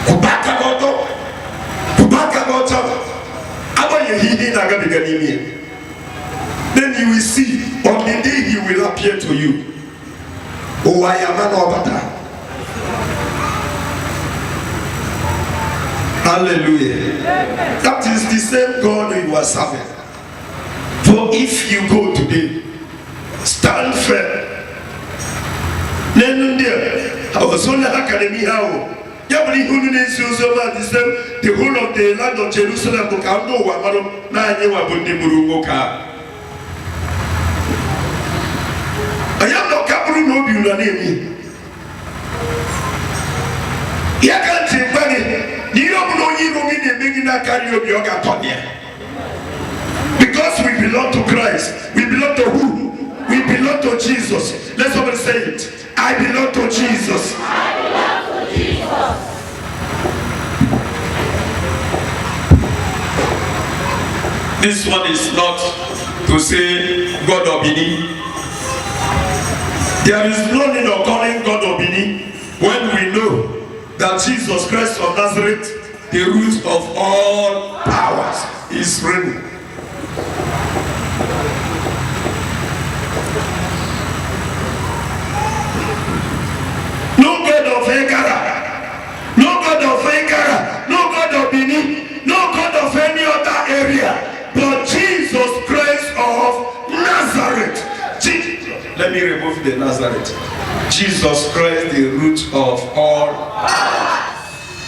Kubaka goto. Aba yehi na gabiganimi. Then you will see on the day he will appear to you. Oh, I am an obata. Hallelujah. That is the same God you are serving. For if you go today, stand firm. I was on the academy how. The whole of the land of Jerusalem will come no one. I am not capable no you name. You can't take money. You don't know you don't need a big carry of your Gatonia. Because we belong to Christ. We belong to who? We belong to Jesus. Let's all say it. I belong to Jesus. I belong to Jesus. This one is not to say God of Bini. There is no need of calling God of Bini when we know that Jesus Christ of Nazareth, the root of all powers, is reigning. No God of Ekara, no God of Ekara, no God of Bini, no God of any other area, but Jesus Christ of Nazareth. Let me remove the Nazareth. Jesus Christ, the root of all.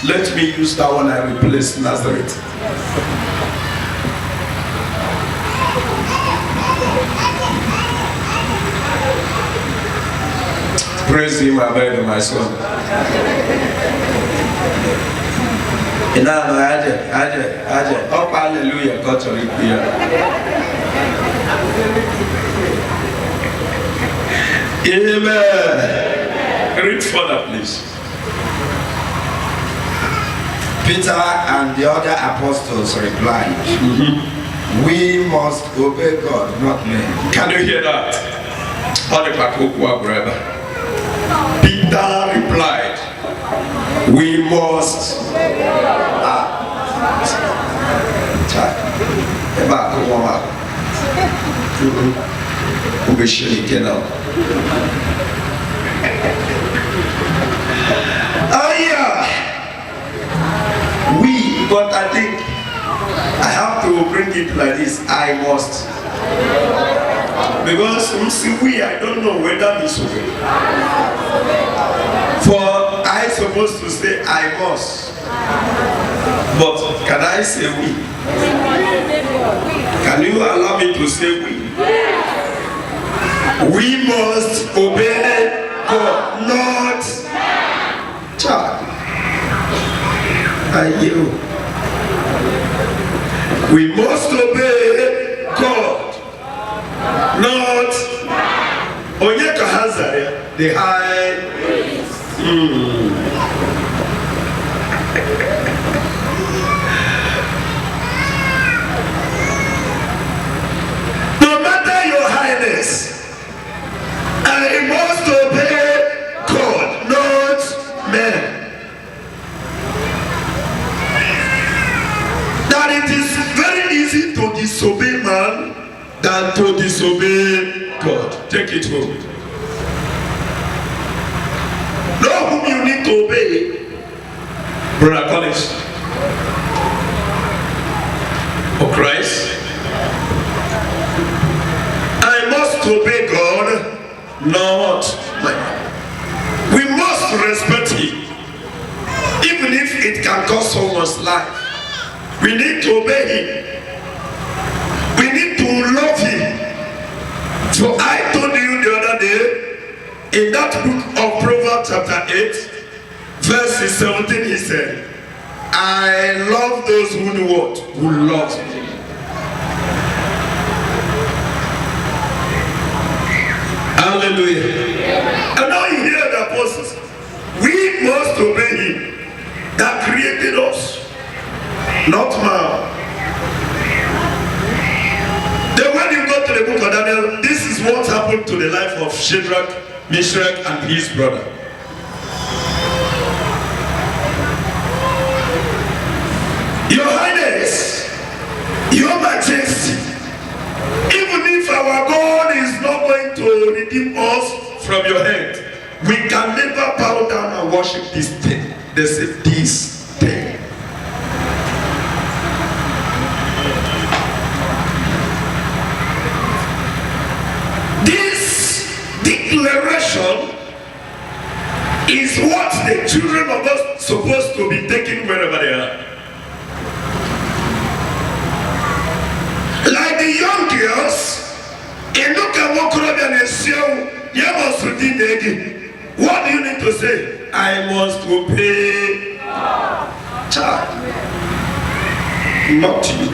Let me use that one and replace Nazareth. Praise him, I beg my son. Oh, hallelujah, God to Amen. Read further, please. Peter and the other apostles replied, we must obey God, not men. Can you hear that? Peter replied, we must we, but I think I have to bring it like this. I must. Because we, I don't know whether this way. For I supposed to say I must. But can I say we? Can you allow me to say we? We must obey God, not child. You. We must obey God, not Onyeka Hazard, the high priest. No matter your highness, I must obey God, not men. That it is very easy to disobey man than to disobey God. Take it home. Know whom you need to obey. Brother Collins. For Christ. I must obey God, not man. We must respect him. Even if it can cost someone's life. We need to obey him. We need to love him. So I told you the other day, in that book of Proverbs chapter 8, verse 17, he said, I love those who do what? Who love me. Hallelujah. And now you hear the apostles. We must obey him that created us. Not man. Then when you go to the book of Daniel, this is what happened to the life of Shadrach, Meshach, and his brother. Your Majesty, even if our God is not going to redeem us from your hand, we can never bow down and worship this thing. They say this thing. This declaration is what the children of God supposed to be taking wherever they are. Like the young girls, what do you need to say? I must obey. Child, not you.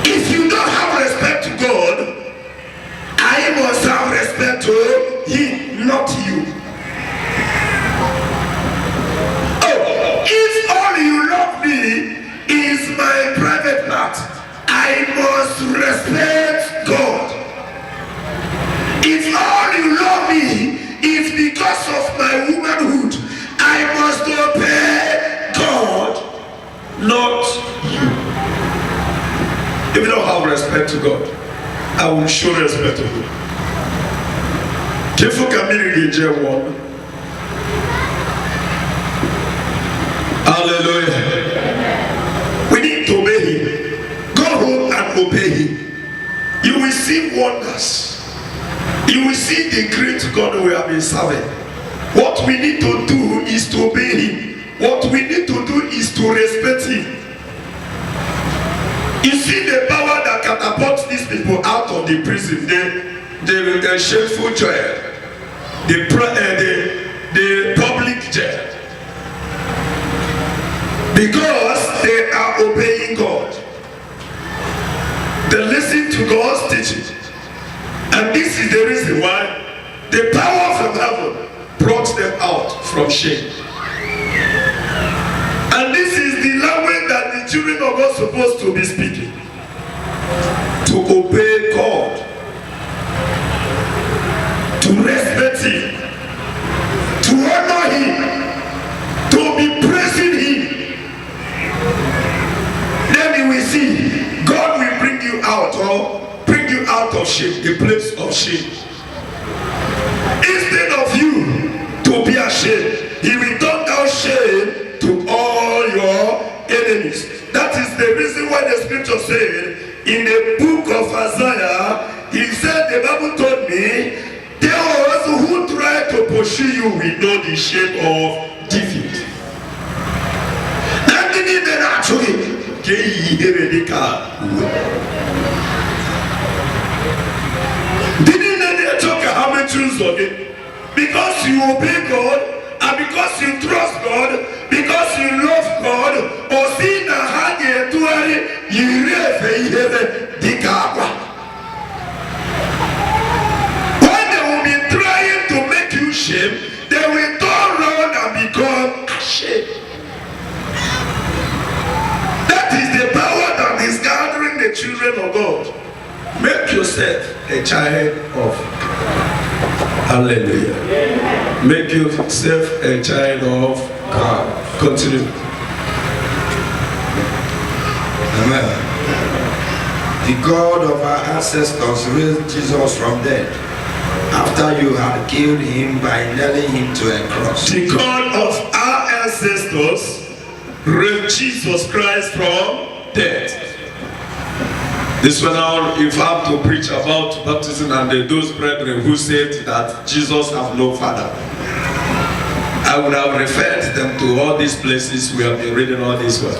If you don't have respect to God, I must have respect to Him, not you. Oh, if all you love me is my private part, I must respect God. If all you love me is because of my womanhood, I must obey God, not you. If you don't have respect to God, I will show respect to you. Careful community, one. Hallelujah. We need to obey Him. Go home and obey Him. You will see wonders. You will see the great God we have been serving. What we need to do is to obey Him. What we need to do is to respect Him. You see the power that catapults these people out of the prison, the shameful jail, the public jail. Because they are obeying God. They listen to God's teaching. And this is the reason why the power from heaven brought them out from shame. And this is the language that the children of God are supposed to be speaking. To obey God. To respect Him. To honor Him. To be praising Him. Then you will see God will bring you out, or bring you out of shame, the place of shame. Instead of you to be ashamed, He will turn down shame to all your enemies. That is the reason why the scripture said in the book of Isaiah, he said, the Bible told me, those who try to pursue you will know the shame of defeat. Didn't they talk how many truths of it? Because you obey God, and because you trust God, because you love God, or see the hand you when they will be trying to make you shame, they will turn around and become ashamed. That is the power that is gathering the children of God. Make yourself a child of God. Hallelujah. Make yourself a child of God. Continue. Amen. The God of our ancestors raised Jesus from dead after you had killed him by nailing him to a cross. The God of our ancestors raised Jesus Christ from death. This one now, if I have to preach about baptism and those brethren who said that Jesus has no father, I would have referred them to all these places we have been reading all this words.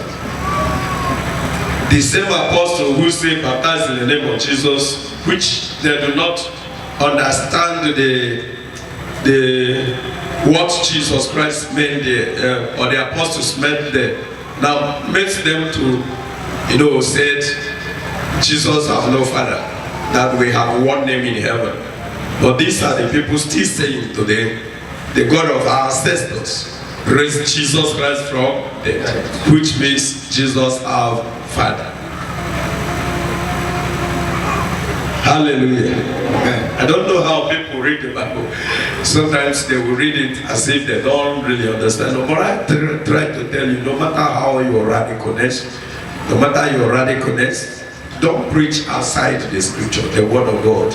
The same apostle who said baptize in the name of Jesus, which they do not understand what Jesus Christ meant there, or the apostles meant there. Now makes them to, said Jesus has no father, that we have one name in heaven. But these are the people still saying today, the God of our ancestors raised Jesus Christ from death, which means Jesus have father. Hallelujah. Amen. I don't know how people read the Bible. Sometimes they will read it as if they don't really understand. But I try to tell you, no matter how your radicalness, no matter your radicalness, don't preach outside the scripture, the word of God.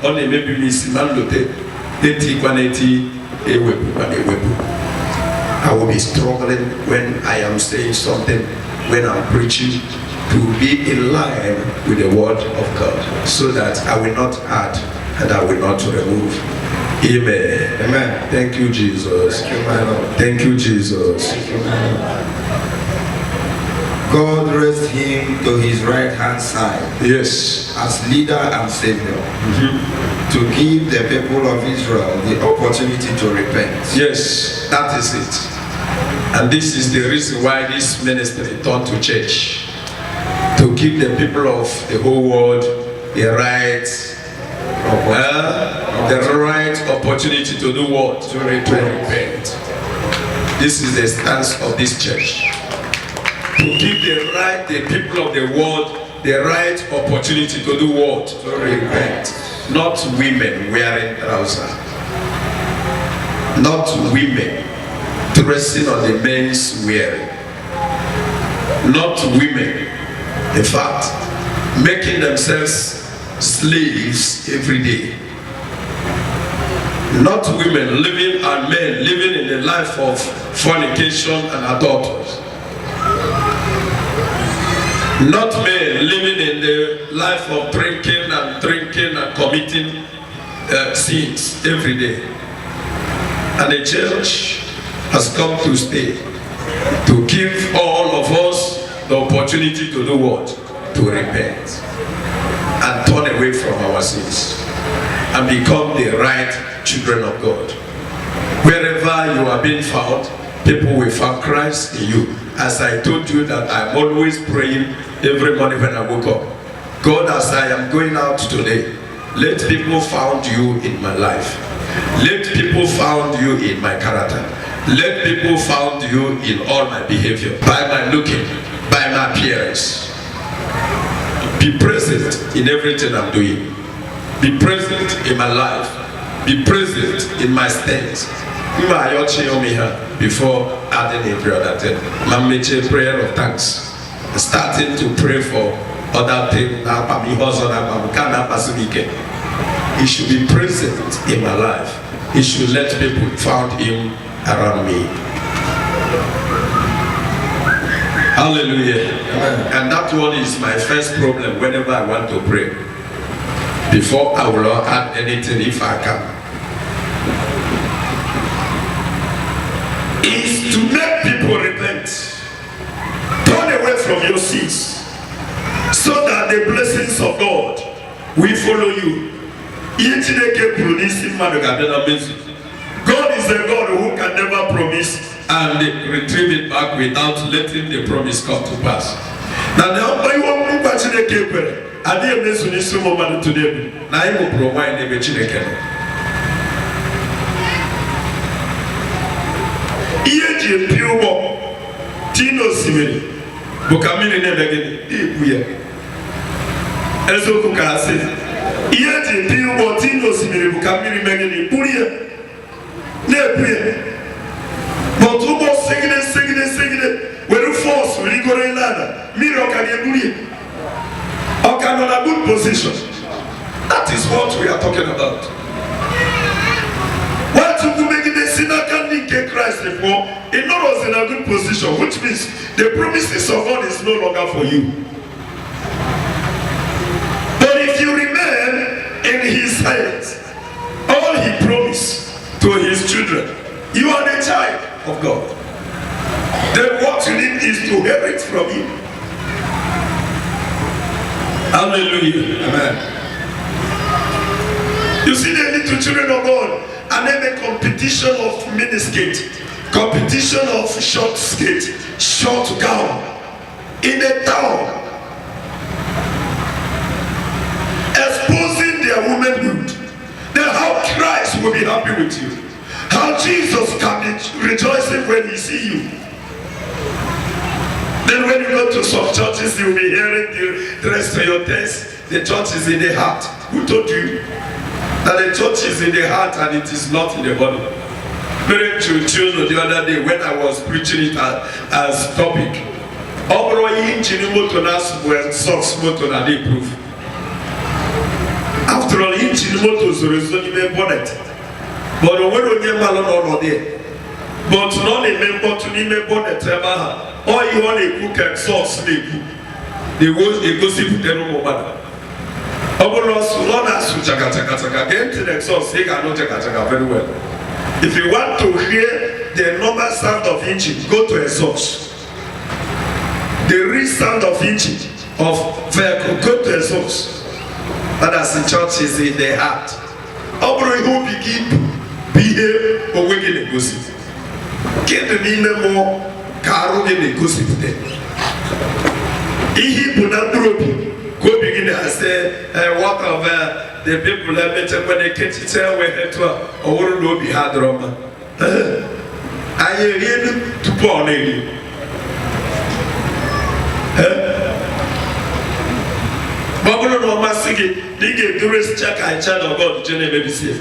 Only maybe miss man lote. I will be struggling when I am saying something, when I'm preaching, to be in line with the word of God, so that I will not add and I will not remove. Amen. Amen. Thank you, Jesus. Thank you, my Lord. Thank you, Jesus. Thank you, my Lord. God raised him to his right hand side Yes. as leader and savior, to give the people of Israel the opportunity to repent. Yes, that is it. And this is the reason why this ministry turned to church. To give the people of the whole world the right opportunity to do what? To repent. This is the stance of this church. To give the people of the world the right opportunity to do what? To repent. Not women wearing trousers. Not women dressing on the men's wearing. Not women, in fact, making themselves slaves every day. Not women living and men living in the life of fornication and adultery. Not men living in the life of drinking and committing sins every day. And the church has come to stay, to give all of us the opportunity to do what? To repent and turn away from our sins and become the right children of God. Wherever you are being found, people will find Christ in you. As I told you that I'm always praying every morning when I woke up. God, as I am going out today, let people find you in my life. Let people find you in my character. Let people find you in all my behavior, by my looking, by my appearance. Be present in everything I'm doing. Be present in my life. Be present in my stance. Before adding every other thing, a prayer of thanks. Starting to pray for other things. He should be present in my life. He should let people find him around me. Hallelujah. Amen. And that one is my first problem whenever I want to pray. Before I will not add anything if I can. Is to make people repent. Turn away from your sins. So that the blessings of God will follow you. God is a God who can never promise and retrieve it back without letting the promise come to pass. Now, I didn't mention this moment today. Now, I will provide the Chineke. Iye pure Tino Simini, Bukamini Nebegin, Ibuya. Ezo Kukase. Iye pure Tino Simini, Bukamini Megani, Puria. Nebuya. But who was singing it? When you force, when you go in ladder, Miro can get Puria. Or can on a good position. That is what we are talking about. What you make the sinner can link Christ before, it not was in a good position, which means the promises of God is no longer for you. But if you remain in his hands, all he promised to his children, you are the child of God. Then what you need is to hear it from him. Hallelujah. Amen. You see the little children of God, and then a competition of miniskirt, competition of short skirt, short gown in a town, exposing their womanhood. Then how Christ will be happy with you, how Jesus can be rejoicing when he see you. Then when you go to some churches, you'll be hearing the rest of your test. the church is in the heart. Who told you that the church is in the heart and it is not in the body? Very true. The other day when I was preaching it as topic. After all, engine motors are only bonnet. But when you are not there, but not a member to name bonnet, or you want a cook and sauce, they go see the room. Get to the exhaust, they cannot take very well. If you want to hear the normal sound of engine, go to exhaust. The real sound of engine of vehicle, go to exhaust. But as the church is in the heart, who begin to behave or wicked and gossip. Get the name more caro and gossip then. He put up go begin and say, what of the people that better when they catch it away to or will be hard drama. I hear to pour on you. Babylon or Massigi, they gave the rest check and child of God, Jenny baby safe.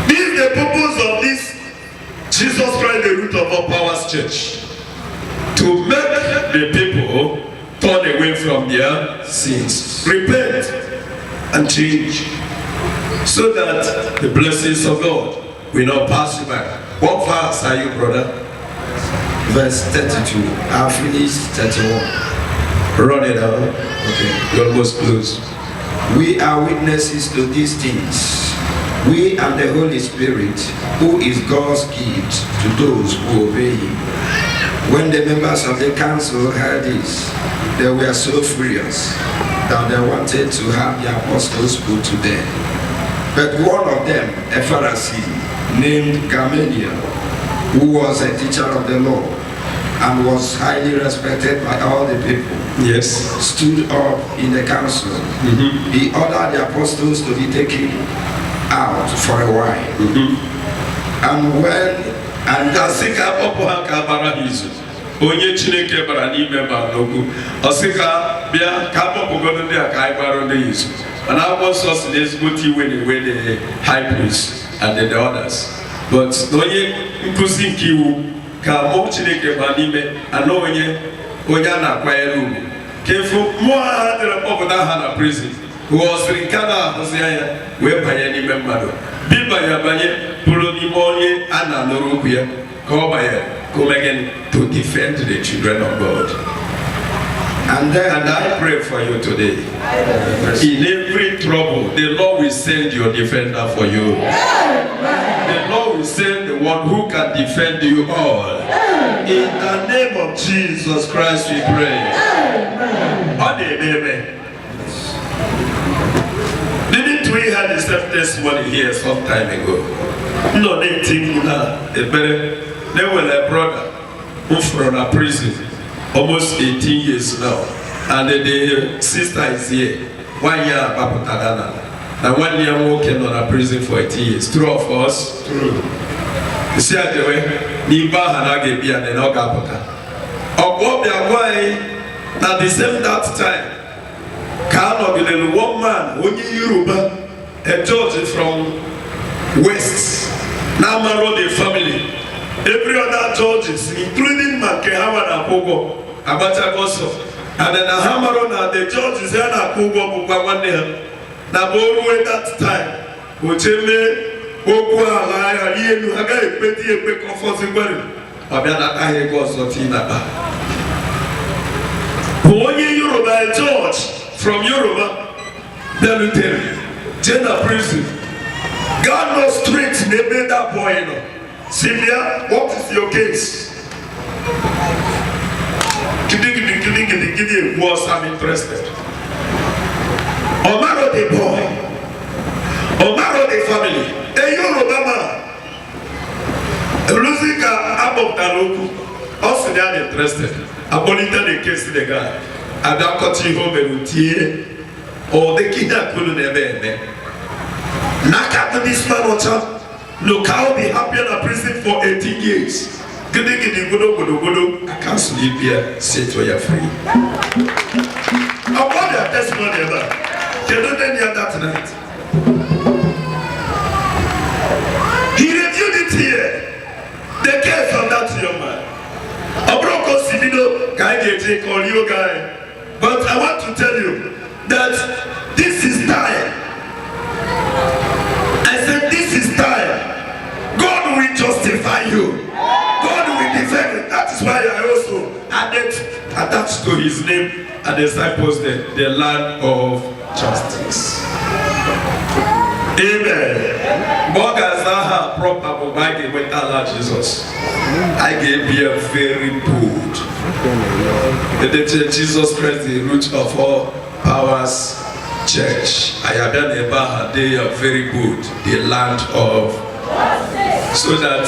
This is the purpose of this Jesus Christ, the root of all powers church. To make the people turn away from their sins, repent and change, so that the blessings of God will not pass you by. What verse are you, brother? Verse 32. I finished 31. Run it out. Okay. You're almost close. We are witnesses to these things. We and the Holy Spirit, who is God's gift to those who obey Him. When the members of the council heard this, they were so furious that they wanted to have the apostles put to death. But one of them, a Pharisee named Gamaliel, who was a teacher of the law and was highly respected by all the people, yes, stood up in the council. He ordered the apostles to be taken out for a while. And when onye Chineke bara n'ime ba n'okwu osika bịa ka akpọpụgodo ndị a ka anyị gbara ndị Izu mana akwụkwọ nsọ si n'ezigbote iwe na-ewe the high priest and the others, but onye nkụzi nke iwu ka mmụọ Chineke bara n'ime anọ onye a na-akwanyere ugwu ka efu mmụọ ha dịrị kpọpụta ha na prison ghọsịrị nke a na-ahụzi anya wee banye n'ime mmadụ banye bụrụ n'ime onye a na-anụrụ okwu ya ka ọ banye come again to defend the children of God. And I pray for you today. In every trouble, the Lord will send your defender for you. The Lord will send the one who can defend you all. In the name of Jesus Christ we pray. Amen. Didn't we have the same testimony here some time ago? No, they think they were a brother who from a prison almost 18 years now, and the sister is here 1 year about Tadana, and 1 year working on a prison for 18 years. True of us? True. You see at the way Niba Hanage be and then Ogapota. Ogob Yawai at the same that time. Kano be the one man, only Yoruba, a George from West. Now married the family. Every other judges, including Makehawa and Apogo, Abacha Goso, and then Ahamaron and the judges and Apogo Bukawane. Naboru at that time, Ucheme, Okwa, Laya, Yenu, Hagai, Petty, a quick comfortable. Abiana Kahe Goso Tinaba. Only Yoruba, a judge from Yoruba, then we tell you, Jenna prison. God knows straight, they made that boy, you know. Sylvia, what is your case? Was I'm interested. Omaro the boy, Omaro the family, a Yoruba man, Lusika Abok Taloku, also they are interested. I monitor the case of the guy. I don't cut you home and or the kid that couldn't ever. Knock out this man or child. Look, I'll be happy in a prison for 18 years. Gidi godo, I cancel it here, say to your free. I want their testimony ever. They don't hear that tonight. He reviewed it here. The case of that young man. Obroko Sibido, guy get call you guy. But I want to tell you that this is time. I said this is time. God will justify you. God will defend you. That is why I also added attached to his name and disciples the land of justice. Amen. Bogazaha proper Bible with Allah Jesus. I gave you a very good. The Jesus Christ, the root of all powers, church. I have done a bar, they are very good. The land of justice. So that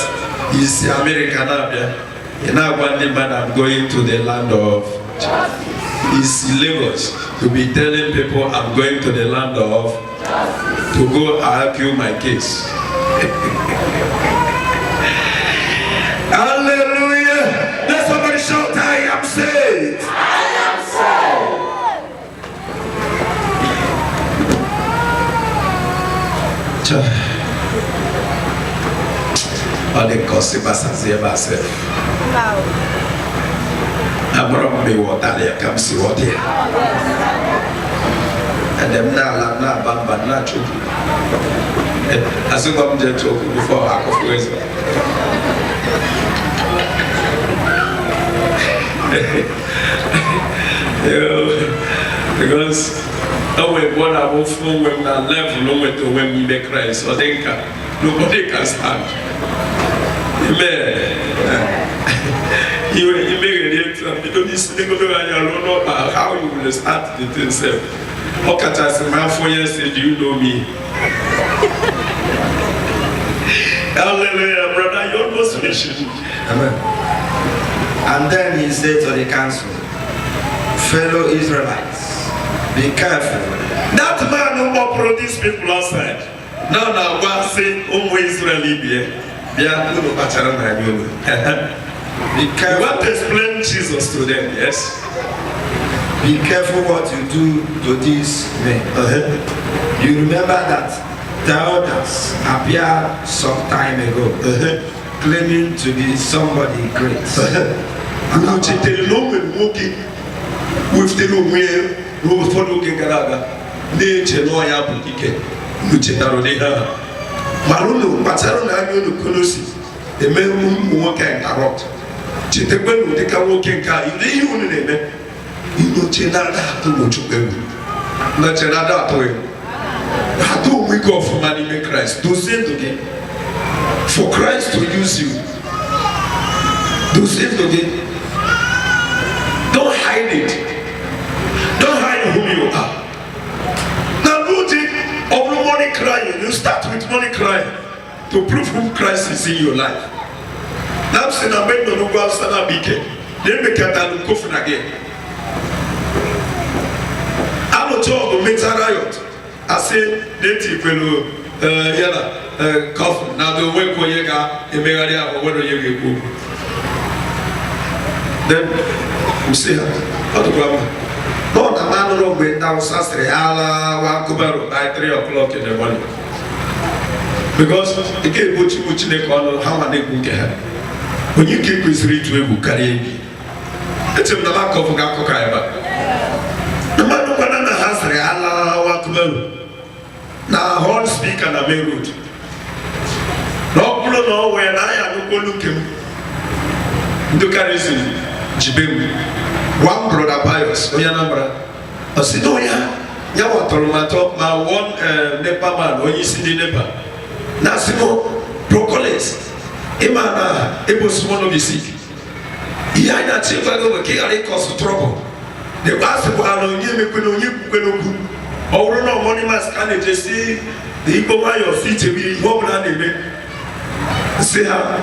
is American Arabia. And now one day man I'm going to the land of justice. It's Lagos to be telling people I'm going to the land of justice to go argue my case. Hallelujah! Let somebody shout, I am saved. I am saved. All the gossip as I myself. I'm going to be water there, come see what here. And them now, na bamba, na choku. As you come to choku before I go for it. Because when I move from when I level, no way to when we make Christ, or they can, nobody can stand. Amen. You make it, you don't need to know how you will start the thing. Okay, as a man 4 years, do you know me? Hallelujah, brother, you almost finished. Amen. And then he said to the council, fellow Israelites, be careful. That man who will produce people outside. Now, one say, Israeli be careful. You want to explain Jesus to them, yes? Be careful what you do to these men. You remember that the elders appeared some time ago, claiming to be somebody great. For Christ to use you, do same again. Don't hide it. Don't hide who you are. Now do it of no money crying. You start with money crying to prove who Christ is in your life. Now say na make no go outside na bike. Then make that look off again. I'm not sure make a riot. I say native fellow coffin. Now the way for yega emegalia or whether you go. Then we say how to go. No, the man who went down Sastre ala wa kubaro by 3 o'clock in the morning. Because it can't put you in the corner how they go get. When you keep this ritual, you carry me. It's in the lack of Gakokaiba. The man who has the Allah Wakbel. Now, horn speaker and a root. No, no, when I am looking. Do carry Jibim. One brother Bios, Oyanambra. I said, oh, yeah. Yawa Tolomato, my one Nepa man, when you see the Nepa. Nasimo, Procoles. Imana, it was one of the sick. He had a chief over Kiari cause trouble. The pastor will give me or no money must can it see the Igbo of feet to be home and they say how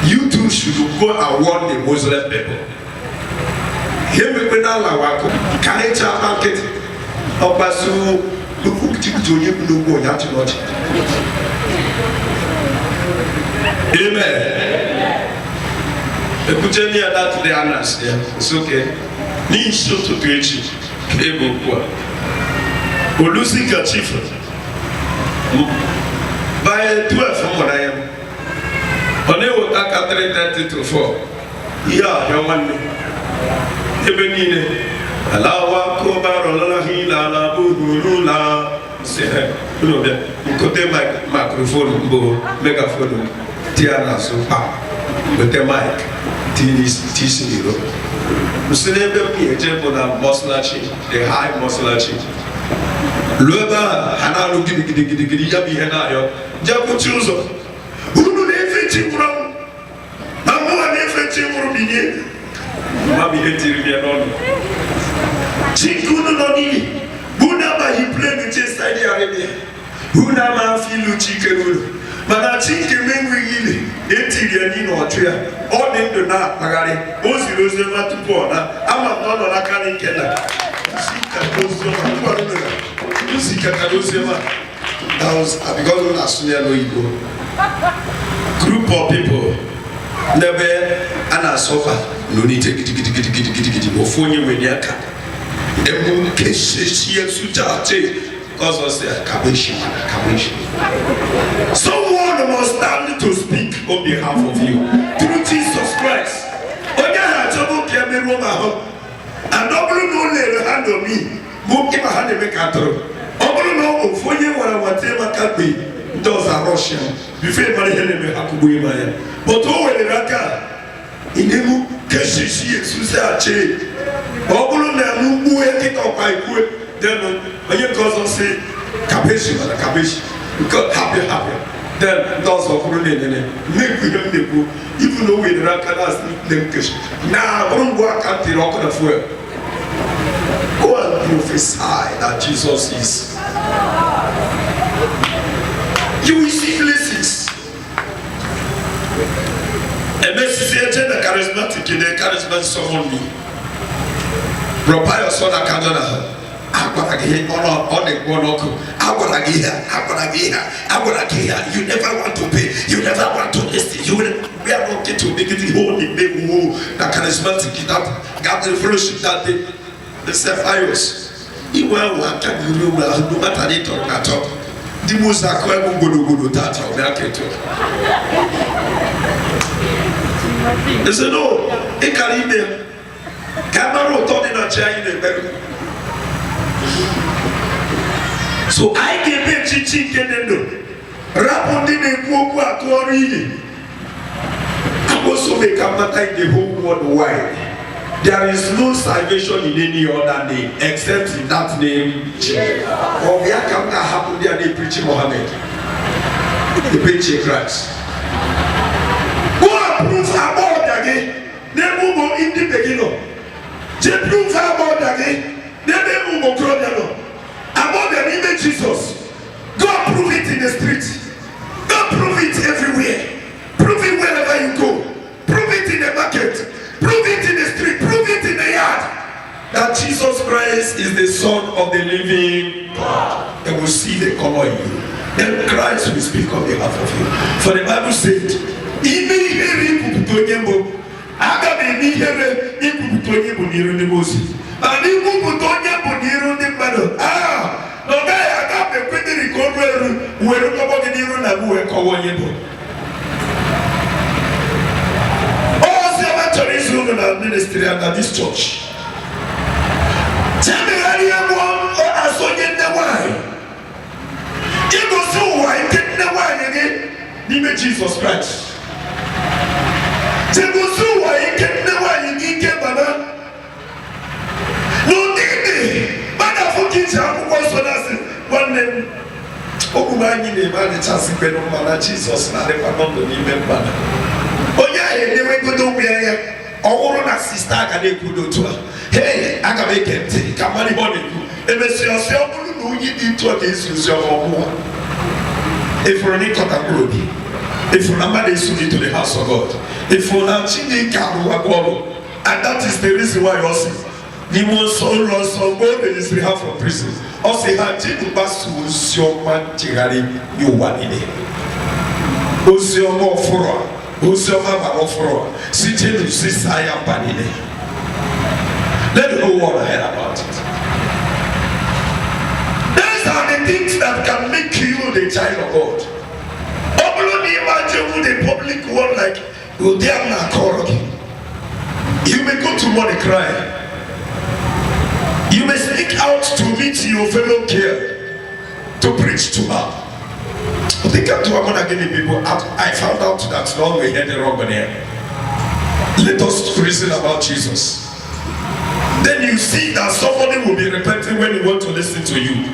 you too should go and warn the Muslim people. Here we go now, can I tell market of Basu look to you no go to watch. Amen. Écoutez-moi à date de Anas, c'est ok. Ni surtout que tu es beaucoup. Au Lucy Kachif, by 12 from I am. On est au Takatri 34. Yeah, young one. Ebenine. Alawa Kobarola Hila La Burula. C'est un côté microphone, mégaphone, Tiana, so pas. With the mic, TC. Vous savez bien que la musculature, the high musculature. Le bas, Hana Luki, Yabi Hana, Jaco Chuzo. Who do they fit you from? Mamma, they fit you from me. Mammy, they tell me alone. Chikuno Noni, Bunama, he played with his Saudi Arabia. Bunama, Filu Chicken. Mana chinke mengu ile eti ya nino atria ode ndo na magari ozi roze matupo na ama nono na kani kenda sika dozo kwa nuna sika kadoze ma that was because of Asunia no Igbo group of people nebe ana sofa no ni take gidi ofonye weniaka emu keshe suta ate because of the kabishi. Someone must stand to speak on behalf of you through Jesus Christ. Onya ha chobo kiame Roma and obulu no le hand on me. Mo ki ma hand me katro. Obulu no ofonye wara watema kabe those are Russian. Before mari hele me hakubu imaya. But o wele raka inemu keshishi susa ache. Obulu na mungu ekita kwa ikue. Then when you go and say Kabeshi, because happy. Then those of Running make with them the book, even though we recognize them cash. Now, don't work at the rock of fuel. Go and prophesy that Jesus is. You will see blessings. A message the charismatic in the charismatic someone me. Prepare your son at Canada. You never want to pay, you never want to listen, we are not going to make it whole in the charismatic that got the fellowship that the Cephaios. You will want to do no matter it or not. The most are quite good that or that. They said, no, it can't be. Camera told in a chair in the bedroom. So I can be chichi kenendo. Rapondi ne kuoku atuori. Also make a matter in the whole world wide. There is no salvation in any other name except in that name Jesus. Or we are coming to happen there they preach Muhammad. They preach Christ. Go and prove about again. They move in the beginning. They prove about again. They move on about the name of Jesus. Go prove it in the street. Go prove it everywhere. Prove it wherever you go. Prove it in the market. Prove it in the street. Prove it in the yard. That Jesus Christ is the Son of the living God. They will see the color in you. Then Christ will speak on behalf of you. For the Bible said, ministry under this church. Tell me how you want or so you the wine. You go through wine, get the wine again. Name of Jesus Christ. You go through wine, get the wine, you get banana. No need. But for kids, I was one name. Okumani name and the chance to be Jesus, and they were not the name. Oh, yeah, they were good over here. Ọwụrụ na sista aga na-ekwudo otu a hey aga m eke ntị ka mmadụ ibe ọ na-ekwu emesi ọsị ọ bụrụ na onye dị otu a ga-esi ozi ọma ọmụwa efuru n'ịkọta mkpụrụ obi efuru na mmadụ esu into the house of God efuru na Chineke arụwago ọrụ and that is the reason why ọ sị n'ime nsọ ụlọ nsọ mgbe o merisiri ha from prison ọ sị ha jidụ gbasa ozi ọma nchegharị n'ụwa niile ozi ọma ọfụrụ a Whosoever Barofro, sitting to Sisaya Panine. Let the whole world hear about it. These are the things that can make you the child of God. Only imagine with the public one like you may go to money cry. You may sneak out to meet your fellow care to preach to her. They come to Amon again people. I found out that long we heard the wrong one here. Let us reason about Jesus. Then you see that somebody will be repenting when you want to listen to you.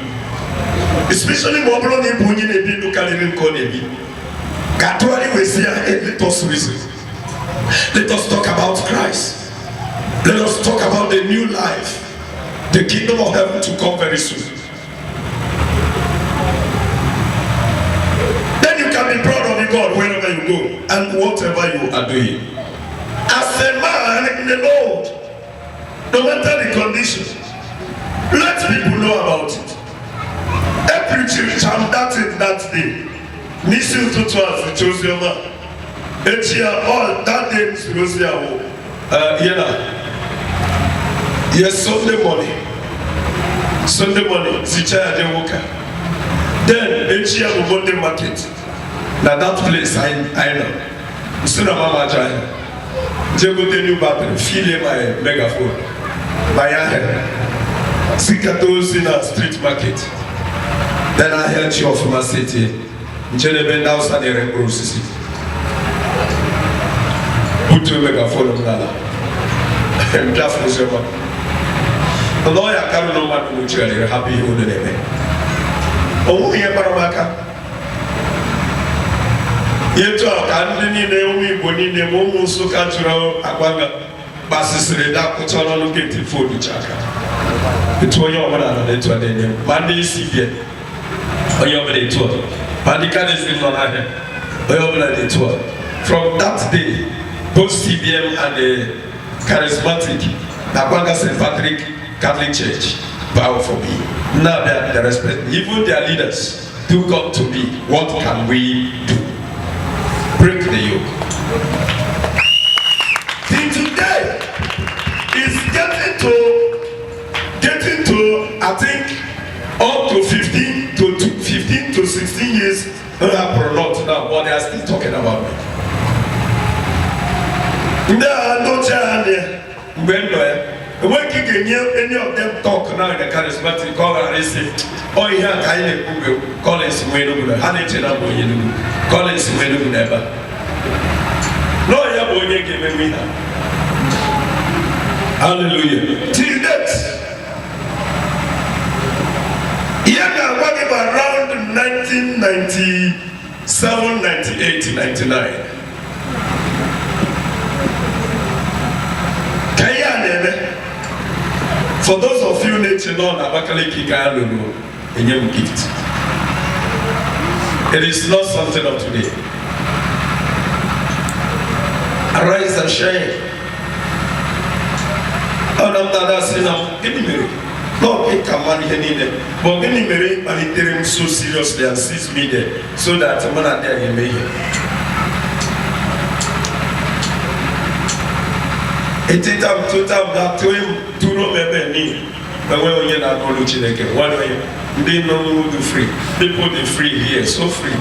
Especially Mobro Nebuni Nebi Nukalin Konebi. Catholic we say, let us reason. Let us talk about Christ. Let us talk about the new life. The kingdom of heaven to come very soon. Then you can be proud of God wherever you go and whatever you are doing. As a man in the Lord, no matter the condition, let people know about it. Every church and that day. Mission to us, Josiah. All that day is Josiah. Yes, Sunday morning, Zichaya de Woka. Then Echia Monday market. Now that place I know. Sooner Mama Jai. Jego the new battery, feel my megaphone. By head. Sikatos in a street market. Then I heard you from a city. Jeneben outside the Rebro City. Put to megaphone of Nala. I'm just for someone. The lawyer can't know what to do. You're happy who the name. Oh, we have Paramaka. Yet, I can't need Boni, the Momo Sukatra, Aquanga, Bassis Reda, Kotana, looking for the Chaka. It's one your man, it's one name. Monday is here. Or your day tour. Pandikan is in Monaghan. Or your day tour. From that day, both CBM and the charismatic Nakwanga St. Patrick Catholic Church bow for me. Now that they respect me. Even their leaders do come to me. What can we do? Break the yoke. Till today is getting to I think up to 15 to 16 years prolonged now, but they are still talking about me. When any of them talk now in the charismatic call and say, oh, yeah, Collins Wenu, Hannington, Collins Wenu never. No, yeah, boy, you give me that. Hallelujah. Till that, yeah, what around 1997, 98, 99. For those of you nature know Abakaliki Kayalulu, a new gift. It is not something of today. Arise and shine. Oh, no, that's enough. Give me. No, it can man here. But give me and it take so seriously and seize me there so that I'm not there in me. It is up to that to him to know me. But when you're not going to Chineke, one way they know the free. People they free here, so free.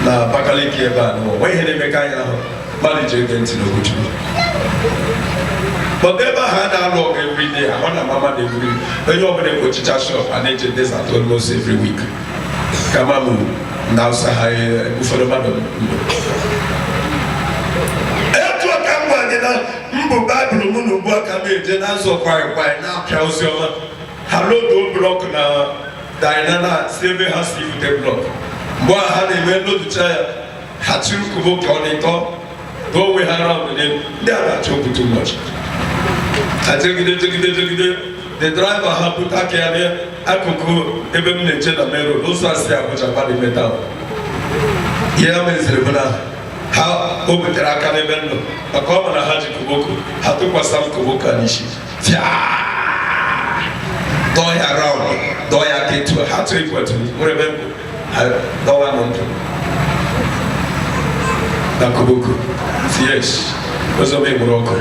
Na Bakaliki Eba, no. Why he make I manage against the good. But never had a log every day. I want a mama they will. When you open a coaching shop and they do this at almost every week. Kamamu, now Sahai, Buffalo Madam. Bible Munu Bakabe, Genazo Pai, now Calcium, Hello, do block now, Diana, Silver has even the block. Boy, had a window to child, Hatsu Kubuk on it all, go we around with them, they are not talking too much. I take it, the driver had put a carrier, I could go, even in the Jedamero, those are still which are body metal. Yeah, Miss Rebana. How over the Rakanebendo, a common Haji Kuboku, Hatuka Sam Kuboka Nishi. Doya around, Doya get to a hat to equal to me, remember, I don't want to. na koboko. Yes. Ozo me buroko.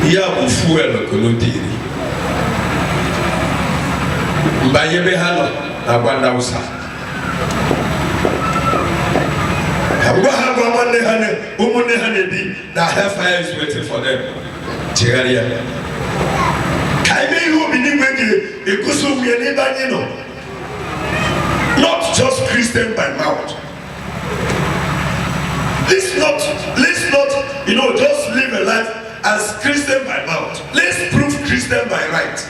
Ya bu fuel ko no diri. Mbaye be hano na banda usa. Abwa hagwa mane hane, umune hane bi, na hellfire is waiting for them. Tigaria. Kaime yu bini wege, ekusu mwene banino. Not just Christian by mouth. Let's not, just live a life as Christian by mouth. Let's prove Christian by right.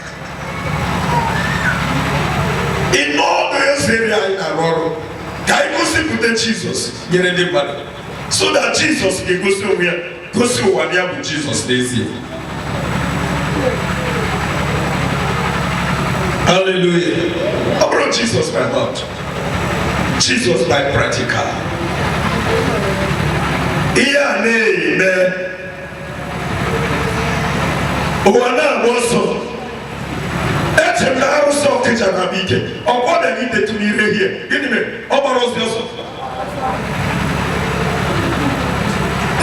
In all those areas in Aurora, can you see put Jesus? So that Jesus can go somewhere, go see what with Jesus this year. Hallelujah. I brought Jesus by mouth. Jesus by practical. Iya ne Owana woso eche na aruso keja na bike oboda ni de tumire here gini me obaros bioso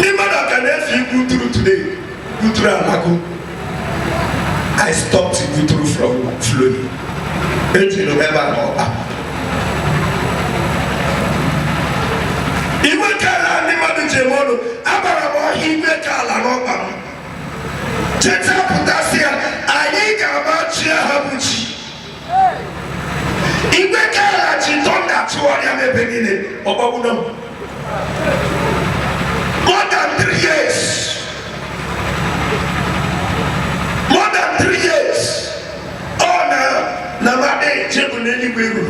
ni mada can if you go through today go through Amaku. I stopped go through from flowing 8 November no Iwe kala ni madu jemono abarabo iwe kala no pam teta putasia ayika abachia habuchi iwe kala chitonda tuwari amebegine obabuna more than 3 years oh na made jebuneni gweru.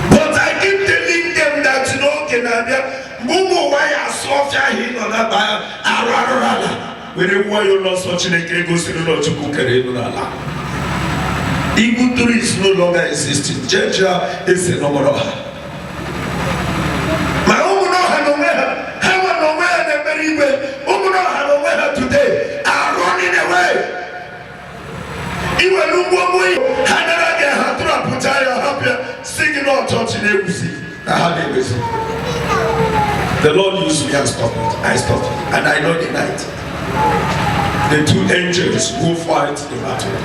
But I keep telling them that Mumu waya Sophia hino na ba ararara. We dey why not such a go see no to cook la. Iguturi is no longer existing. Jeja is a number. My Umuno Hanomera, Hanomera the very way. Umuno Hanomera today are running away. Iwe Lumwe, Hanara Hatra Putaya Hapia, singing all church in Ebusi. The Lord used me and stopped it. I stopped it. And I know the night. The 2 angels who fight the battle.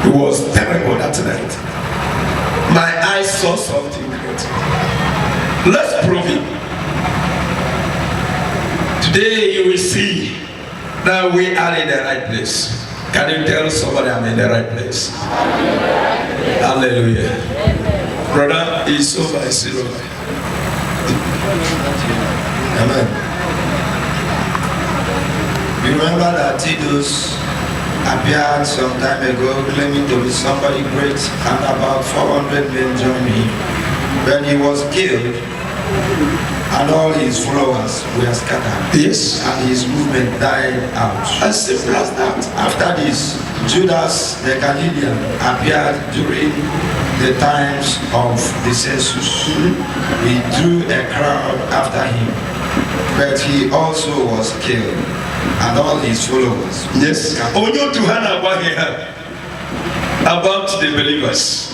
It was terrible that night. My eyes saw something great. Let's prove it. Today you will see that we are in the right place. Can you tell somebody I'm in the right place? Hallelujah. Brother, it's over. It's over. Amen. You remember that Titus appeared some time ago claiming to be somebody great and about 400 men joined him. When he was killed and all his followers were scattered. Yes. And his movement died out. As simple as that. After this, Judas the Galilean appeared during the times of the census. He drew a crowd after him, but he also was killed, and all his followers. Yes. Onyo to Hannah about the believers.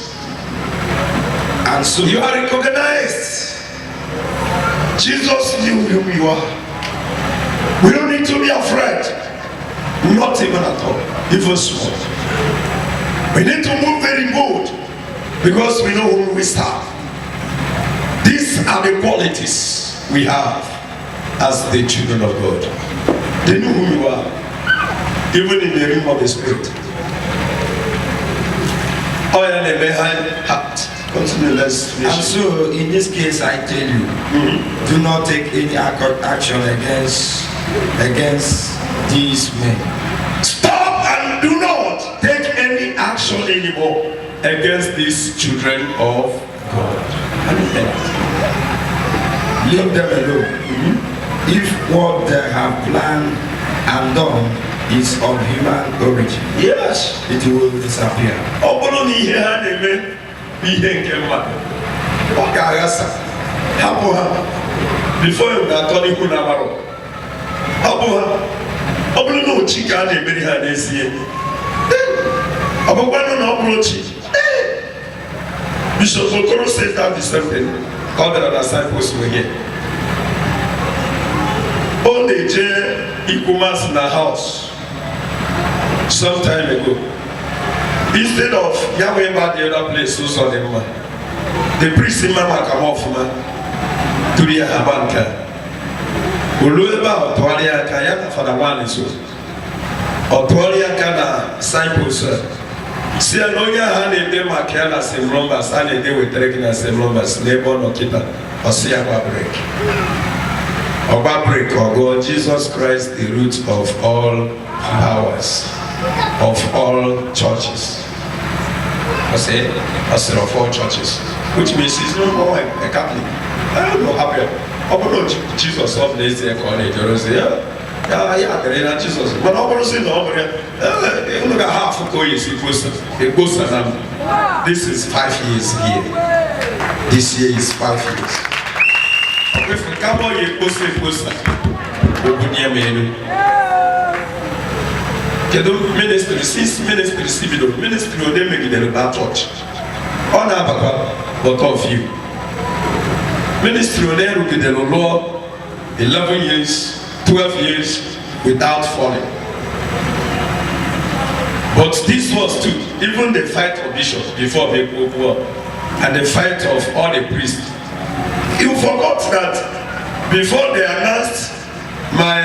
And so you are recognized. Jesus knew who you are. We don't need to be afraid. Not even at all. Even small. We need to move very bold because we know who we serve. These are the qualities we have as the children of God. They know who you are, even in the realm of the spirit. Continue, let's finish. And so, in this case, I tell you, do not take any action against these men. Stop and do not take any action anymore against these children of God. Leave them alone. If what they have planned and done is of human origin, yes, it will disappear. Before you got Tony Kunamaro, Obuno Chica, they made her this year. Bishop Okoro said that the same thing. All the disciples were here. On the Ikumas in the house some time ago. Instead of Yahweh about the other place, so saw them, the priest in Mama come off to the Habanka. Ulueba Otoria Kayaka for the one is so. Otoria Kana signpost. See a lawyer hand in them a careless same numbers, and they were taking us same numbers, neighbor no kita, or see a break. Oba break or God, Jesus Christ, the root of all powers, of all churches. I say of all churches, which means he's no more a Catholic. I don't know how Jesus of this day called it. Yeah, Jesus. But I'm going to say no, look at half of this is 5 years here. This year is 5 years. If you come on, you post it, ministry, since ministry, ministry, they make it about church. On but of you. Ministry, they look at the Lord 11 years, 12 years without falling. But this was too, even the fight of bishops before they go war, and the fight of all the priests. You forgot that before they announced my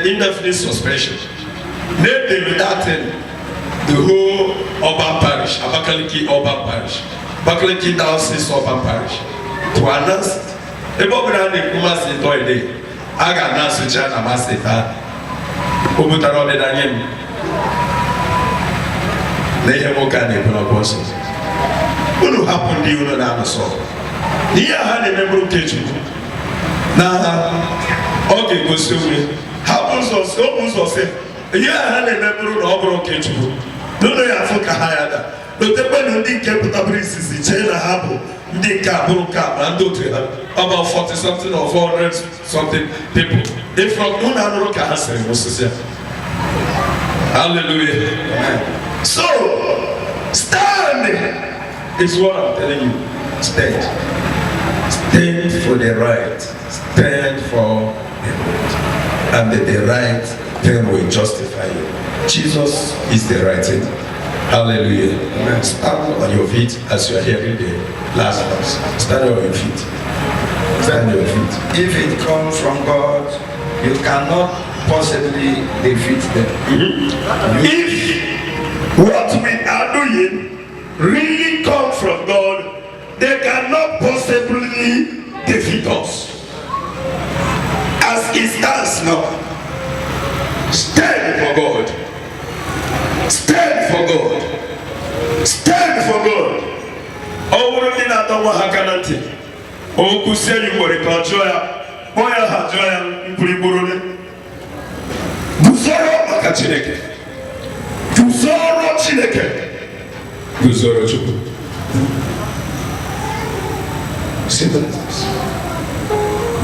indefinite suspension, they without the whole urban parish, Abakaliki urban parish, Abakaliki diocese urban parish, to announce about the Kumas in Toy I got announced to China Master. Obutaro de Daniel. They have all kind of apostles. What will happen to you on Amazon? Here I had a member of Kitchen. Now, okay, go see me. Happens or say, here I had a member of Kitchen. No, I forgot higher. But the one didn't get the breezes in China Harbor, didn't cap, and do about 40 something or 400 something people. If from Nuna has hallelujah. Amen. So, stand is what I'm telling you. Stand. Stand for the right. Stand for the right. And the right thing will justify you. Jesus is the right thing. Hallelujah. Amen. Stand on your feet as you are hearing the last verse. Stand on your feet. Stand on your feet. If it comes from God, you cannot possibly defeat them. If what we are doing really comes from God, they cannot possibly defeat us. As it stands now, stand for God. Stand for God. Stand for God. Oh, we don't know how can I oh, who say you were a joya? Boy, I have joya in Puriburone. Guzoro Makachineke. Guzoro Chineke. Guzoro Chuku. Simple as this.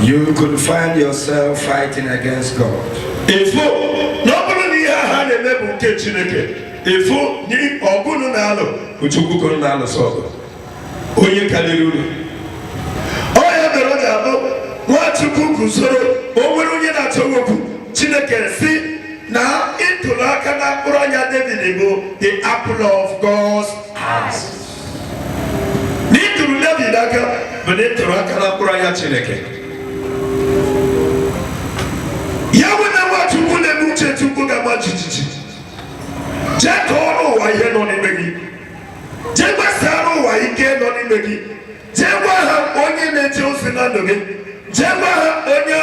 You could find yourself fighting against God. If nobody had a level Chineke. If you Ogunu Nalo, Uchuku Nalo Sogo. Oye Kaliru. Oya Berojabo, what you cook, Guzoro, Oweruya Togoku. Chineke see now into Lakana Uraya Devinebo, the apple of God's eyes. Need to live in Laka, but need to Lakana Uraya Chineke. Yawena what you put a muche to Bugama Chichi. Jack Oro, why you not in Meggy? Jemba Saro, why you can't on in Meggy? Jemba have onion and Johnson under me. Jemba have onion,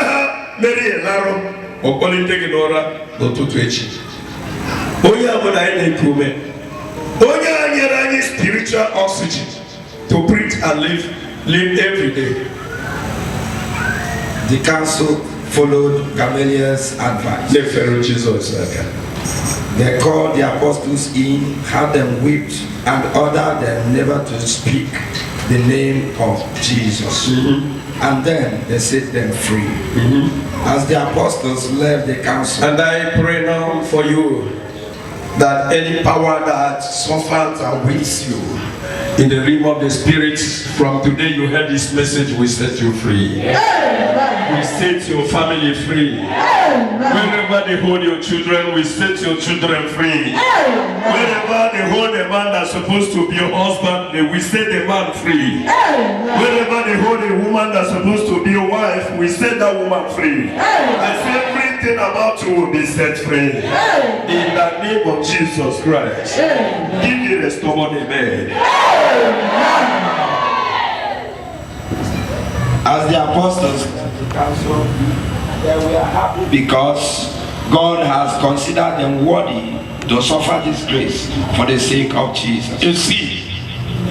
Mary and Laro. Okoli take ora do tutuechi. Oya mo na ene kume. Oya nyera spiritual oxygen to breathe and live every day. The council followed Gamaliel's advice. The Pharaoh Jesus. They called the apostles in, had them whipped, and ordered them never to speak the name of Jesus. And then they set them free. As the apostles left the council. And I pray now for you that any power that suffers with you in the realm of the spirit, from today you heard this message, we set you free. We set your family free. Wherever they hold your children, we set your children free. Wherever they hold a man that's supposed to be your husband, we set the man free. Wherever they hold a woman that's supposed to be your wife, we set that woman free. I say everything about you will be set free. In the name of Jesus Christ. Give you a stubborn amen. As the apostles council, they were happy because God has considered them worthy to suffer disgrace for the sake of Jesus. You see,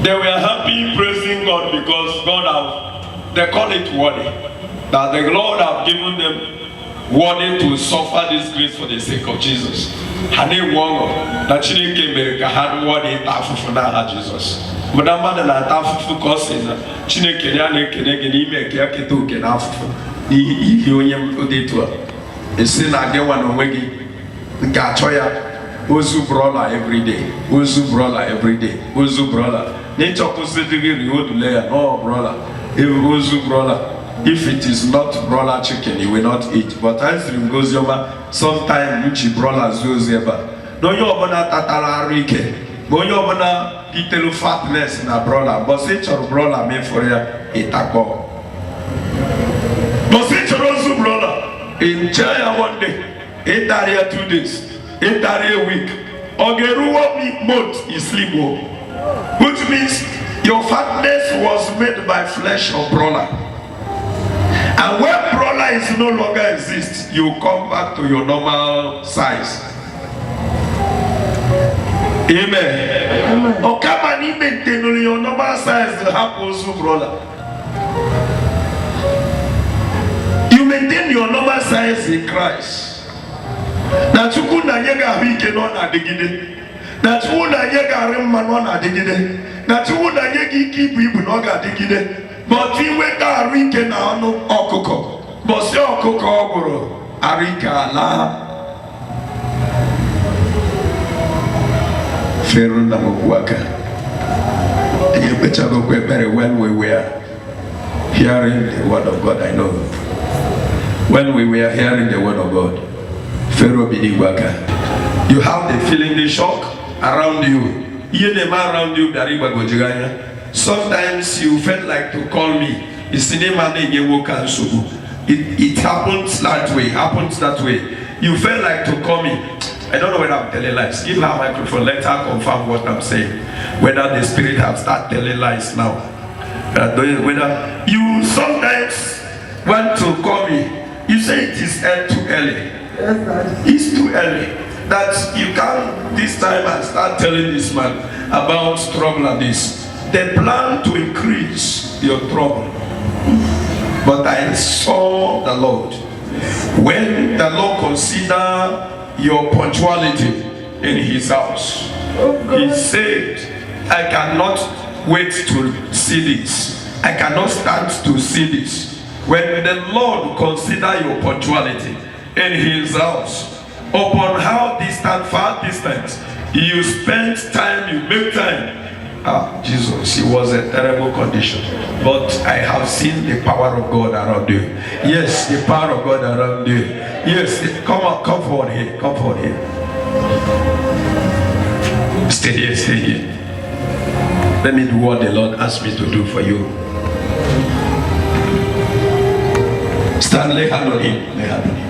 they were happy praising God because God they call it worthy. That the Lord have given them worthy to suffer disgrace for the sake of Jesus. And they won that Chineke America had worthy for that Jesus. But that man na tafufu cause na Chineke ya na ekene gị n'ime nke ya keta oke na afụfụ n'ihi onye odetu a esi na gị nwa n'onwe gị nke achọ ya ozu brola everyday ozu brola everyday ozu brola n'ịchọkwụsị dịghị ri odule ya no brola ozu brola. If it is not brola chicken, you will not eat. But as you go over, sometimes you brola zuzeba. No, you are not tatara rike. No, you are not little fatness na brola. But say your brola me for ya itako. But say your ozu brola in China one day, 8 area 2 days, 8 area a week. Ogeruwa month is sleep, which means your fatness was made by flesh or brola. And when brola is no longer exist, you come back to your normal size. Amen. Or come and maintain your normal size to happen to brola. You maintain your normal size in Christ. That you could not get a weekend on a dignity. That you would not get a man on a dignity. That you would not get keep people on a dignity. But we went a rike na no okoko. But say okoko ogoro arika la. Feru na mokwaka. You better go very well we were hearing the word of God, I know. When we were hearing the word of God, Pharaoh Biniwaka, you have the feeling, the shock around you. You the man around you, Dariba Gojiganya. Sometimes you felt like to call me. It happens that way. You felt like to call me. I don't know whether I'm telling lies. Give her a microphone. Let her confirm what I'm saying. Whether the spirit have started telling lies now. Whether you sometimes want to call me. You say it is too early. It's too early. That you come this time and start telling this man about trouble and this. They plan to increase your trouble. But I saw the Lord. When the Lord considered your punctuality in his house, he said, I cannot wait to see this. I cannot stand to see this. When the Lord consider your punctuality in his house, upon how distant, far distant, you spend time, you make time. Jesus, it was a terrible condition. But I have seen the power of God around you. Yes, the power of God around you. Yes, come on, come forward here. Come forward here. Stay here, stay here. Let me do what the Lord asked me to do for you. Stand, lay hand on him. Lay hand on him.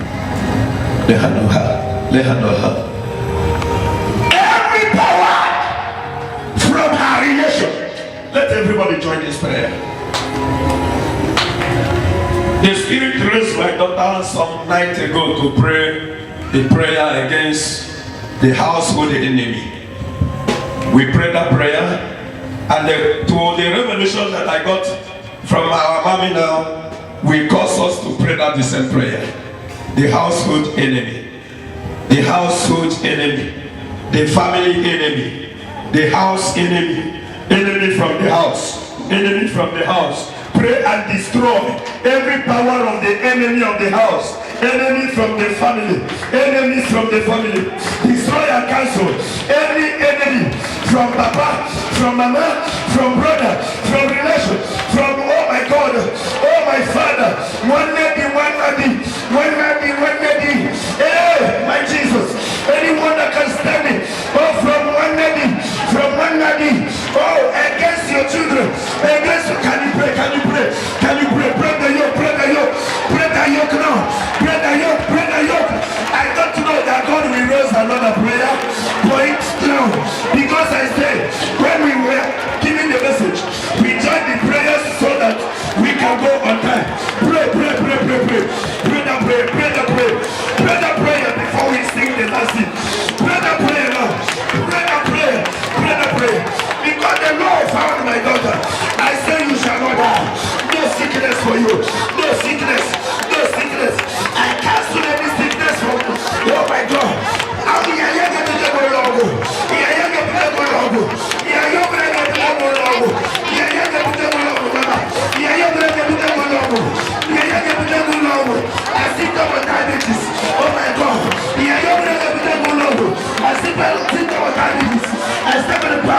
Lay hand on her. Lay hand on her. Every power from her relation. Let everybody join this prayer. The Spirit raised my daughter some night ago to pray a prayer against the household enemy. We prayed that prayer, and to the revelation that I got from our mommy now, we cause us to pray that the same prayer. The household enemy, the household enemy, the family enemy, the house enemy, enemy from the house, enemy from the house. Pray and destroy every power of the enemy of the house, enemy from the family, enemies from the family. Destroy and cancel any enemy from papa, from mama, from brother, from relation, from oh my God, oh my father, one lady,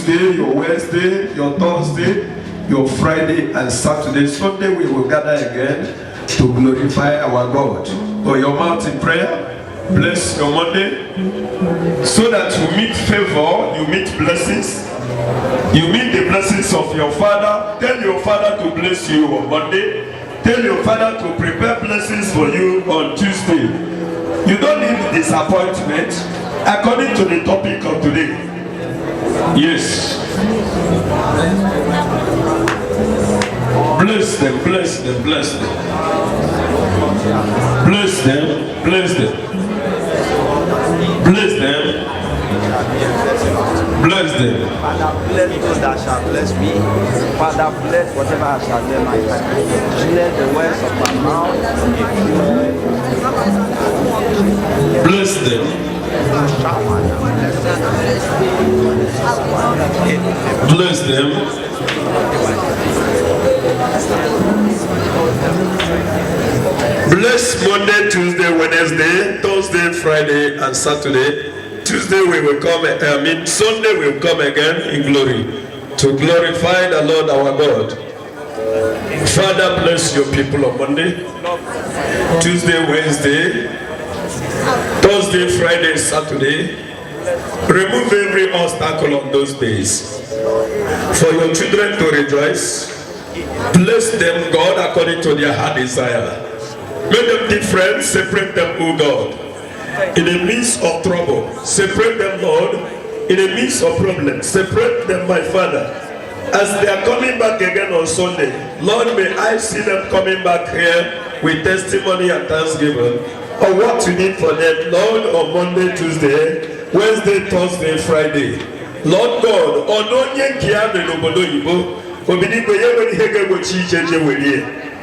Tuesday, your Wednesday, your Thursday, your Friday and Saturday. Sunday we will gather again to glorify our God. For your mouth in prayer, bless your Monday, so that you meet favor, you meet blessings, you meet the blessings of your Father. Tell your Father to bless you on Monday. Tell your Father to prepare blessings for you on Tuesday. You don't need disappointment according to the topic of today. Yes. Bless them, bless them, bless them. Bless them, bless them. Bless them. Bless them. Father, bless those that shall bless me. Father, bless whatever I shall do my hand. Bless the words of my mouth. Bless them. Bless them. Bless Monday, Tuesday, Wednesday, Thursday, Friday, and Saturday. Tuesday we will come, Sunday we will come again in glory to glorify the Lord our God. Father, bless your people on Monday, Tuesday, Wednesday, Thursday, Friday, Saturday. Remove every obstacle on those days for your children to rejoice. Bless them, God, according to their heart desire. Make them different, separate them, O God. In the midst of trouble, separate them, Lord. In the midst of problems, separate them, my Father. As they are coming back again on Sunday, Lord, may I see them coming back here with testimony and thanksgiving of what you did for them, Lord, on Monday, Tuesday, Wednesday, Thursday, Friday. Lord God,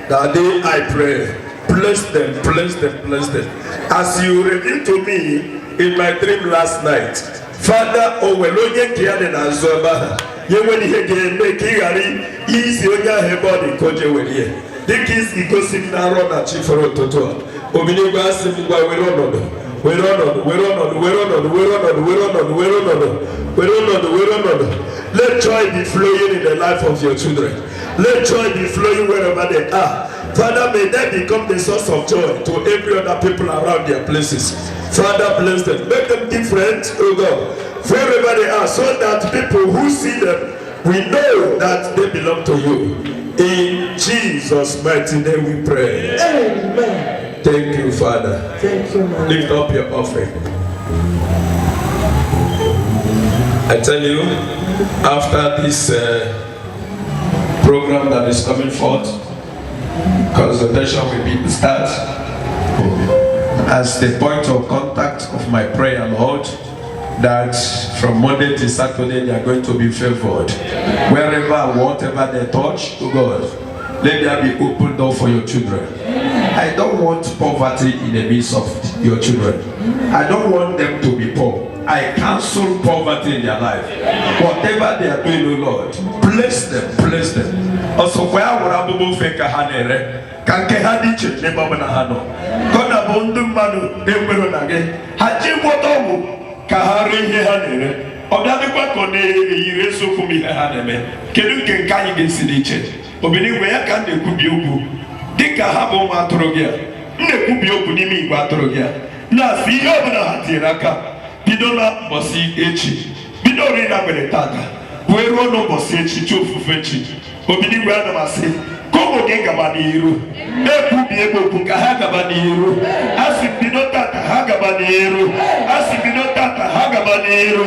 that day I pray. Bless them, bless them, bless them. As you revealed to me in my dream last night, Father, Oweloye Kiane na Zoba, Yeweli Hege, Mekigari, Easy Oya Hebody Koje Welie. Dikis Ikosim Narona Chiforo Toto. Obiniba Simba, we're on. Let joy be flowing in the life of your children. Let joy be flowing wherever they are. Father, may they become the source of joy to every other people around their places. Father, bless them. Make them different, oh God, wherever they are, so that people who see them, we know that they belong to you. In Jesus' mighty name we pray. Amen. Thank you, Father. Thank you, Lord. Lift up your offering. I tell you, after this program that is coming forth, consultation will be start as the point of contact of my prayer, Lord, that from Monday to Saturday they are going to be favored. Wherever, whatever they touch, to God, let there be open door for your children. I don't want poverty in the midst of your children. I don't want them to be poor. I cancel poverty in their life. Whatever they are doing, oh Lord, bless them, bless them. Also, where would I be fake a hanere? Can Kehadichi never hano? Gonna bondu manu, Emeronage, Haji Motomu, Kahari hanere. Odadikwa kone yireso kumi haneme. Kenu kenkai gesiliche. Obini where can they could be ubu? Dika habo matrogia. Nekubi oku nimi igwatrogia. Na si yobna hatiraka. Bidona bosi echi. Bidori na beretaka. Wero no bosi echi chofu fechi. Obini wana masi. Komo genga baniru. Nekubi ebo kukahaga baniru. Asi bidotata haga baniru. Asi bidotata haga baniru.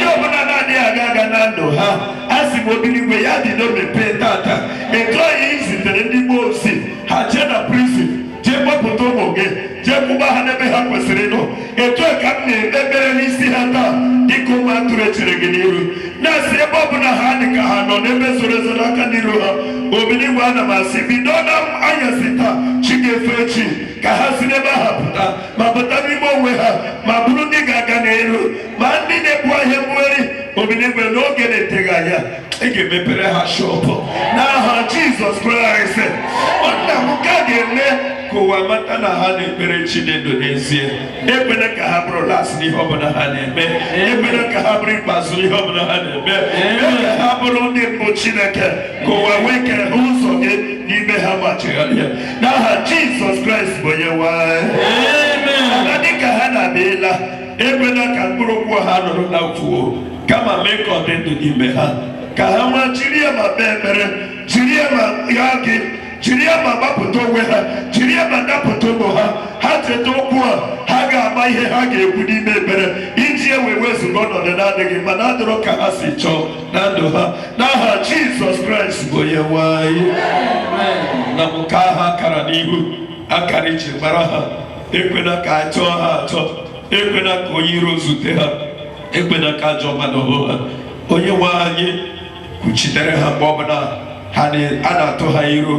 Yobna nani agaga nando ha. Asi mobili we yadi no repetata. Enjoy easy the ndimosi. Hajena prison. Jebo potomoge. Jekuba hanebe hakwesireno. Eto kamne ebere nisi hata. Diko mature chiregeniru. Nasi ebobu na hani kahano. Nebe surezona kaniru ha. Obini wana masi. Bidona ayasita. Chige fechi. Kahasi neba haputa. Mabutani mowe ha. Maburundi gaganeru. Mandi nebwa hemweri. Obinigwe n'oge na-eteghị anya ị ga-emepere ha shọpụ n'aha Jizọs Kraịst. Nna m ka ga-eme ka ụwa mata na ha na-ekpere Chineke n'ezie. Ekwela ka ha bụrụ lasị n'ihe ọbụla ha na-eme. Ekwela ka ha bụrụ ikpeazụ n'ihe ọbụla ha na-eme. Eme ha bụrụ ndị mbụ Chineke ka ụwa nwee ike hụ ụzọ gị n'ime ha ma chegharịa. N'aha Jizọs Kraịst bụ onye nwe anyị. Na dịka ha na-abịala, ekwela ka mkpụrụ okwu ha nụrụ na mfuo, kama mee ka ọ dị ndụ n'ime ha. Ka ha nwa jiri ya ma kpee ekpere, jiri ya ma ya gị, jiri ya ma gbapụta onwe ha, jiri ya ma dapụta ụmụ ha. Ha cheta okwu a, ha ga-ama ihe ha ga-ekwu n'ime ekpere iji ewe wezụga ọnọdụ na-adịghị ma na-adịrọ ka ha si chọọ na ndụ ha. N'aha Jizọs Kraịst bụ onye nwe anyị. Na nke ha akara n'ihu, akara iji mara ha. Ekwela ka a chọọ ha achọ, ekwela ka onye iro zute ha, ekwela ka ajọ mmadụ hụ ha. Onye nwe anyị kwuchitere ha mgbe ọbụla a na-atụ ha iro,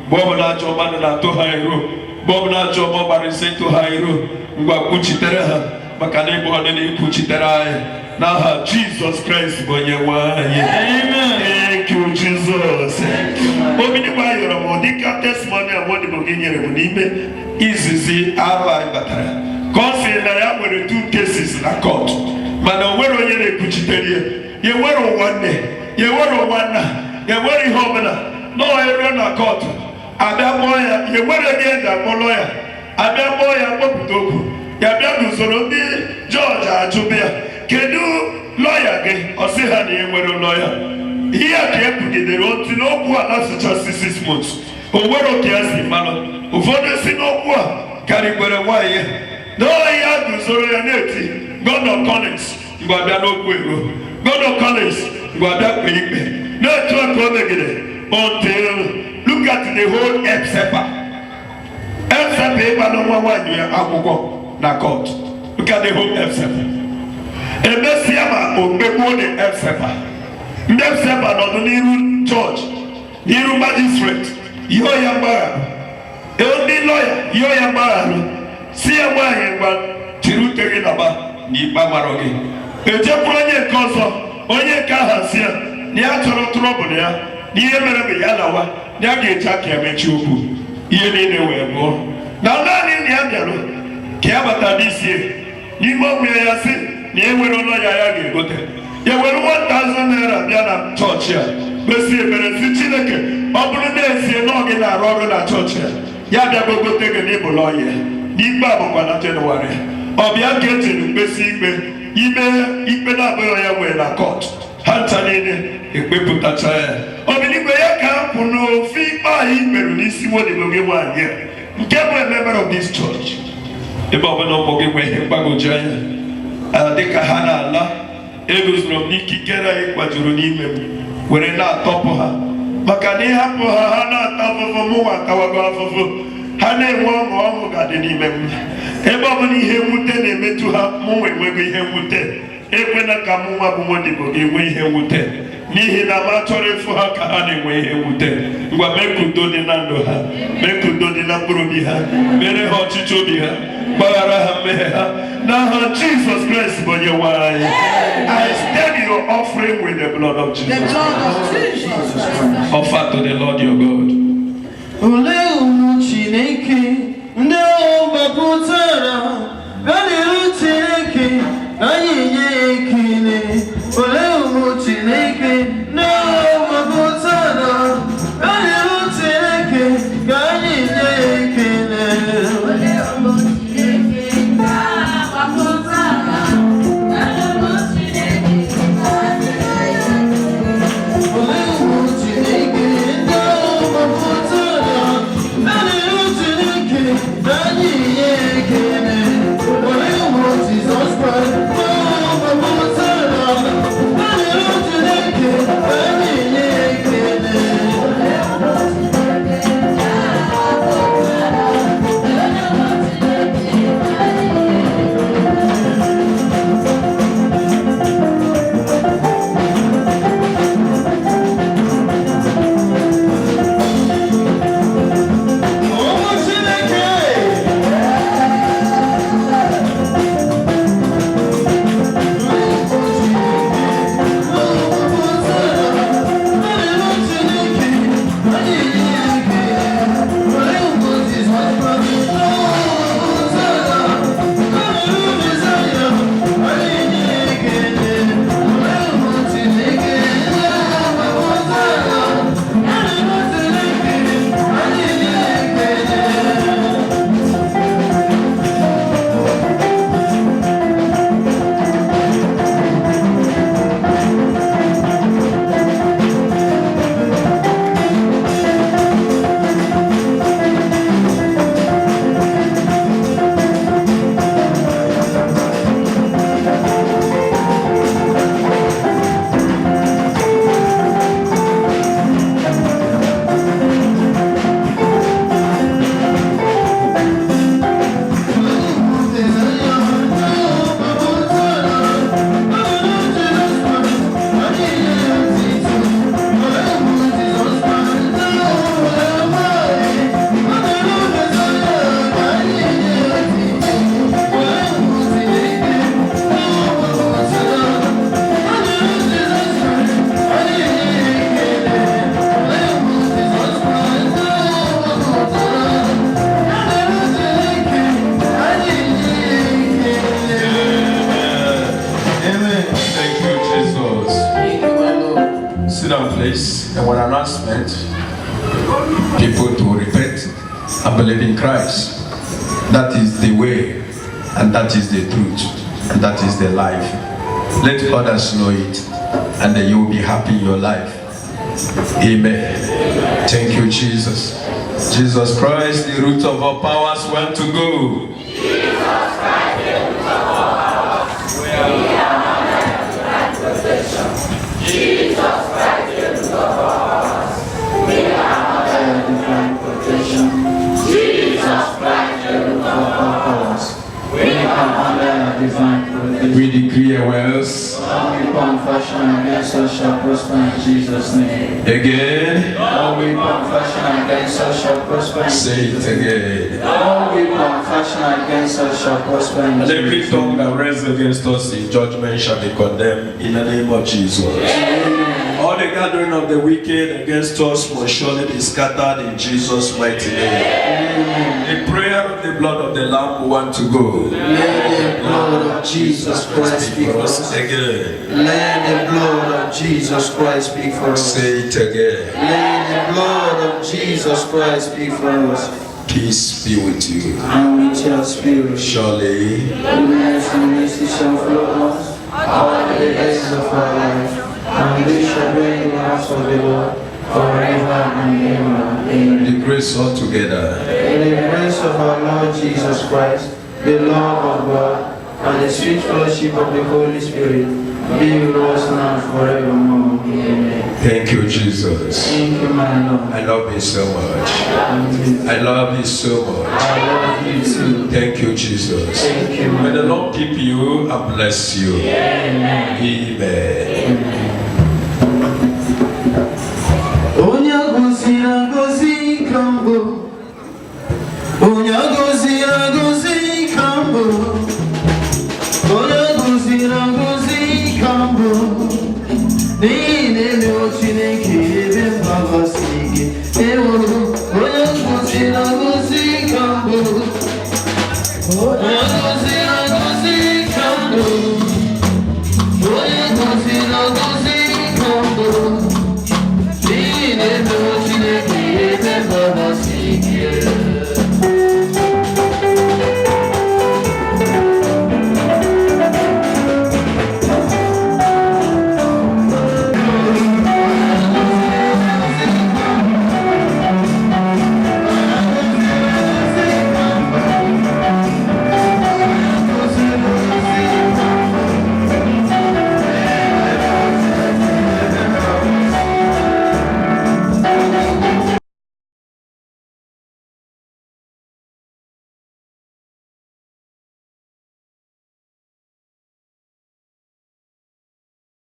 mgbe ọbụla ajọ mmadụ na-atụ ha iro, mgbe ọbụla ajọ ọmọ gbara ise tụ ha iro, ngwa kwuchitere ha maka na ịbụ ọdị na-ekwuchitere anyị. N'aha Jizọs Kraịst bụ onye nwe anyị. Thank you, Jesus. Obinigwe ayọrọ m dịka testimony Amodibo gị nyere m n'ime izizi ahụ anyị batara ka ọ sị na ya nwere 2 cases na court, mana o nwere onye na-ekwuchitere ya. Ya nwere ụwa nne, ya nwere ụwa nna, ya nwere ihe ọbụla n'ọha eruo na court abịa kpọọ ya. Ya nwere onye eji akpọ lọya, abịa kpọọ ya kpọpụta okwu ya, bịa n'usoro ndị jọji ajụba ya, kedu lọya gị? Ọ sị ha na ya nwere lọya. Ihe a ka ekwugidere otu n'okwu a na-asụchasị 6 months. O nwere oke ya si mmanụ. Ụfọdụ si n'okwu a karịkwere nwaanyị n'ọha ya guzoro ya na-eti Gọvanọ Collins mgbe abịa n'okwu ero, Gọvanọ Collins mgbe abịa kpee ikpe, na-etu aka o megide until look at the whole Epsepa ịgba n'nwa nwaanyị ya akwụkwọ na court. Look at the whole Epsepa. Emesịa ma o kpegbuo the Epsepa. Ndị Epsepa nọdụ n'iru jọji, n'iru magistrate, yọọ ya mgbagharụ. Ndị lọya yọọ ya mgbagharụ, si ya nwaanyị ngwa jiri ute gị naba na ikpe mara gị. Ejekwuru onye nke ọzọ, onye nke aha si ya na ya chọrọ trọbụl ya, na ihe mere mgbe ya lawa na ya ga-eji aka emechi okwu, ihe niile wee bụọ na naanị na ya bịara ka ya bata n'isi n'ime onwe ya si na e nwere ụlọ ya ga-egote. Ya were 1,000 naira bịa na chọọchị a kpesi ekpere si Chineke, ọ bụrụ na-esie na ọ gị na-arụ ọrụ na chọọchị ya bịa gogote gị n'ịbụ lọya ya. N'ikpe a bụkwa na Jenụwarị. Ọ bịa ka ejiri mkpesi ikpe ime ikpe na-abụghị ya wee na kọt, ha ncha niile ekpepụtacha ya. Obinigwe ya ka ha kwụ n'ofe ikpe ahụ ikperụ n'isi Amodibo gị nwaanyị a, nke bụ a member of this church. Ebe ọbụla ụmụ gị nwee ihe mgbagwoju anya dịka ha na-ala, eguzoro m n'ikikere anyị kwajuru n'ime m were na-atọpụ ha, maka na ịhapụ ha ha na-ata afụfụ, mụnwa atawago afụfụ. Ha na-enwe ọṅụ ga-adị n'ime m. Ebe ọbụla ihe mwute na-emetụ ha, mụnwa enwego ihe mwute. Ekwela ka mụnwa bụ Amodibo ga-enwe ihe mwute, n'ihi na m achọrọ ịfụ ha ka ha na-enwe ihe mwute. Ngwa mee ka udo dị na ndụ ha, mee ka udo dị na mkpụrụ obi ha, mere ha ọchịchị obi ha, gbaghara ha mmehie ha. N'aha Jizọs Kraịst bụ onye nwe anyị. I stain your offering with the blood of Jesus. Offer to the Lord your God. Olee ụmụ Chineke ndị ahụ gbapụtara bịan'iru Chineke anyị nye ekele. Olee ụmụ Chineke ndị ahụ gbapụtara bịan'iru Chineke ka anyị nye ekele. Olee ụmụ Chineke ndị ahụ gbapụtara bịan'iru Chineke ka anyị nye ekele. Olee ụmụ Chineke ndị ahụ gbapụtara bịan'iru Chineke ka anyị nye ekele. sit down, please. And one announcement: people to repent and believe in Christ. That is the way, and that is the truth, and that is the life. Let others know it, and then you will be happy in your life. Amen. Thank you, Jesus. Jesus Christ, the root of all powers, went to go. Jesus Christ, the root of all powers. Jesus Christ, the root of all powers. We are under divine protection. Jesus Christ, the root of all powers. We are under divine protection. We declare wells. All weapon fashioned against us shall prosper in Jesus' name. Again. All weapon fashioned against us shall prosper in Say it Jesus' name. again. All weapon fashioned against us shall prosper in And every Jesus' tongue name. that rises against us in judgment shall be condemned in the name of Jesus. All the gathering of the wicked against us will surely be scattered in Jesus' mighty name. The prayer of the blood of the Lamb we want to go. Let the blood of Jesus Christ speak for us. Again. Let the blood of Jesus Christ speak for us. Say it again. Let the blood of Jesus Christ speak for us. Peace be with you. And with your spirit. Surely Goodness and mercy shall follow us all the days of our life, and we shall be in the house of the Lord forever and ever. Amen. the grace all together. In the grace of our Lord Jesus Christ, the love of God, and the sweet fellowship of the Holy Spirit be with us now and forevermore. Amen. Thank you, Jesus. Thank you, my Lord. I love you so much. Amen. I love you so much. I love you too. Thank you, Jesus. Thank you, my May the Lord. Lord keep you and bless you. Amen. Amen. Amen.